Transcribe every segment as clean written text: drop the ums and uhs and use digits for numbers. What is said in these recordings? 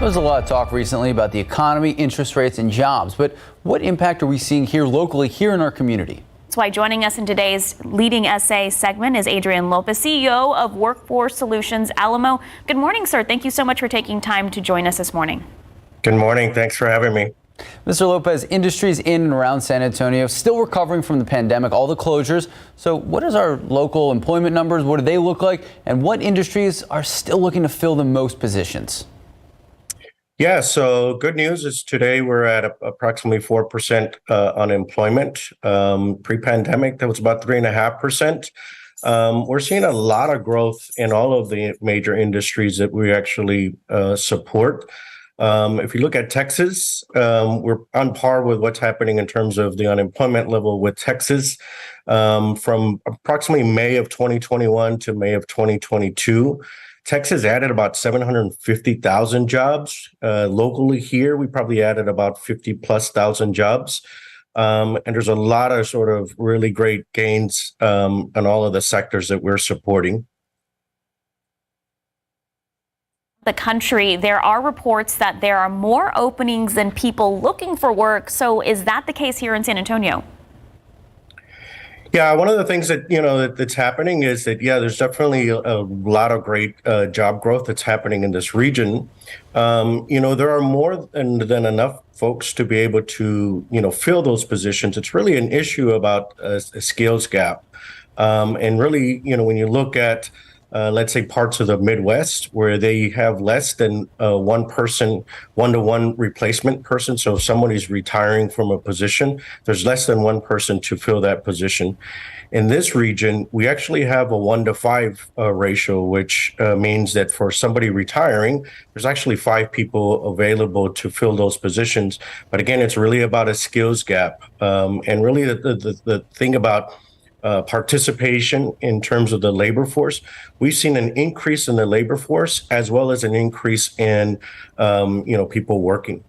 There's a lot of talk recently about the economy, interest rates, and jobs. But what impact are we seeing here locally, here in our community? That's why joining us in today's Leading SA segment is Adrian Lopez, CEO of Workforce Solutions Alamo. Good morning, sir. Thank you so much for taking time to join us this morning. Good morning. Thanks for having me. Mr. Lopez, industries in and around San Antonio still recovering from the pandemic, all the closures. So what is our local employment numbers? What do they look like? And what industries are still looking to fill the most positions? Yeah, so good news is today we're at approximately 4% unemployment. Pre-pandemic, that was about 3.5%. We're seeing a lot of growth in all of the major industries that we actually support. If you look at Texas, we're on par with what's happening in terms of the unemployment level with Texas. From approximately May of 2021 to May of 2022, Texas added about 750,000 jobs. Locally here, we probably added about 50,000+ jobs. And there's a lot of sort of really great gains in all of the sectors that we're supporting. The country, there are reports that there are more openings than people looking for work. So is that the case here in San Antonio? Yeah, one of the things that, that's happening is that, there's definitely a lot of great job growth that's happening in this region. There are more than enough folks to be able to, fill those positions. It's really an issue about a skills gap. And really, when you look at let's say parts of the Midwest where they have less than one-to-one replacement person. So if somebody's retiring from a position, there's less than one person to fill that position. In this region, we actually have a 1-to-5 ratio, which means that for somebody retiring, there's actually 5 people available to fill those positions. But again, it's really about a skills gap. And really the thing about participation in terms of the labor force, we've seen an increase in the labor force as well as an increase in, people working.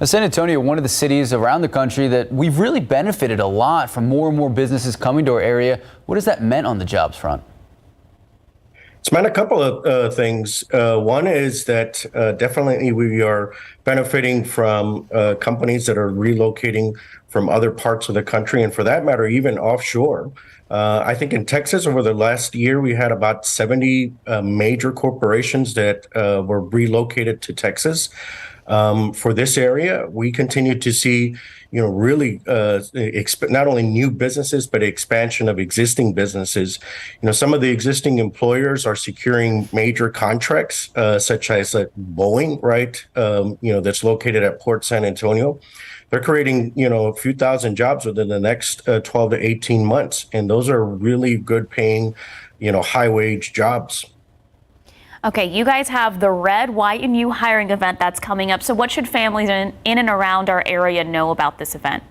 San Antonio, one of the cities around the country that we've really benefited a lot from more and more businesses coming to our area. What has that meant on the jobs front? It's meant a couple of things. One is that definitely we are benefiting from companies that are relocating from other parts of the country, and for that matter, even offshore. I think in Texas over the last year, we had about 70 major corporations that were relocated to Texas. For this area, we continue to see, really not only new businesses, but expansion of existing businesses. Some of the existing employers are securing major contracts, such as Boeing, right? That's located at Port San Antonio. They're creating, a few thousand jobs within the next 12 to 18 months. And those are really good paying, high wage jobs. Okay, you guys have the Red, White, and You hiring event that's coming up. So what should families in and around our area know about this event?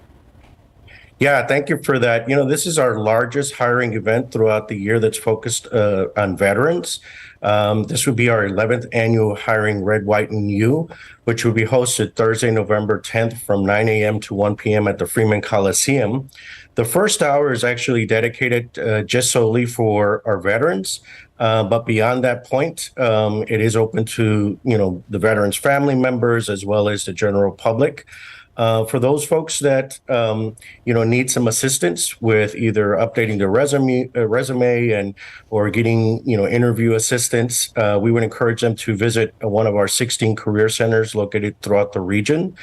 Yeah, thank you for that. This is our largest hiring event throughout the year that's focused on veterans. This would be our 11th annual Hiring Red, White, and You, which will be hosted Thursday, November 10th from 9 a.m. to 1 p.m. at the Freeman Coliseum. The first hour is actually dedicated just solely for our veterans. But beyond that point, it is open to, the veterans' family members as well as the general public. For those folks that, need some assistance with either updating their resume and or getting, interview assistance, we would encourage them to visit one of our 16 career centers located throughout the region.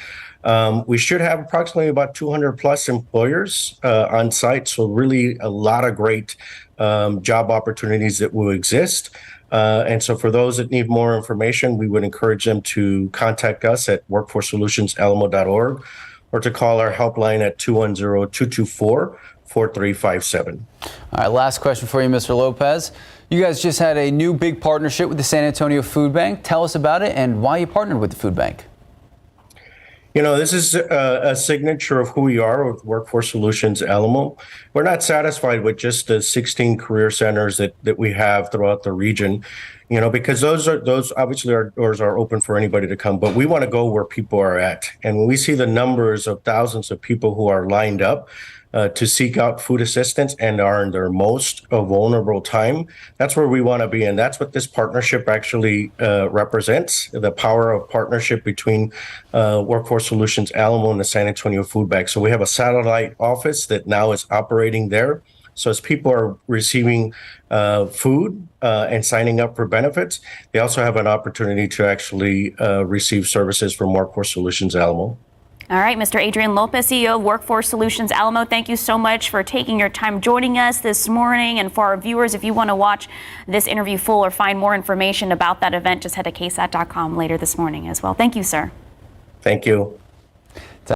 We should have approximately about 200+ employers on site. So really a lot of great job opportunities that will exist. And so for those that need more information, we would encourage them to contact us at workforceSolutionsAlamo.org or to call our helpline at 210-224-4357. All right, last question for you, Mr. Lopez. You guys just had a new big partnership with the San Antonio Food Bank. Tell us about it and why you partnered with the food bank. This is a signature of who we are with Workforce Solutions Alamo. We're not satisfied with just the 16 career centers that we have throughout the region. because those obviously our doors are open for anybody to come, but we want to go where people are at. And when we see the numbers of thousands of people who are lined up to seek out food assistance and are in their most vulnerable time, that's where we want to be. And that's what this partnership actually represents, the power of partnership between Workforce Solutions Alamo and the San Antonio Food Bank. So we have a satellite office that now is operating there. So as people are receiving food and signing up for benefits, they also have an opportunity to actually receive services from Workforce Solutions Alamo. All right, Mr. Adrian Lopez, CEO of Workforce Solutions Alamo, thank you so much for taking your time joining us this morning. And for our viewers, if you want to watch this interview full or find more information about that event, just head to ksat.com later this morning as well. Thank you, sir. Thank you.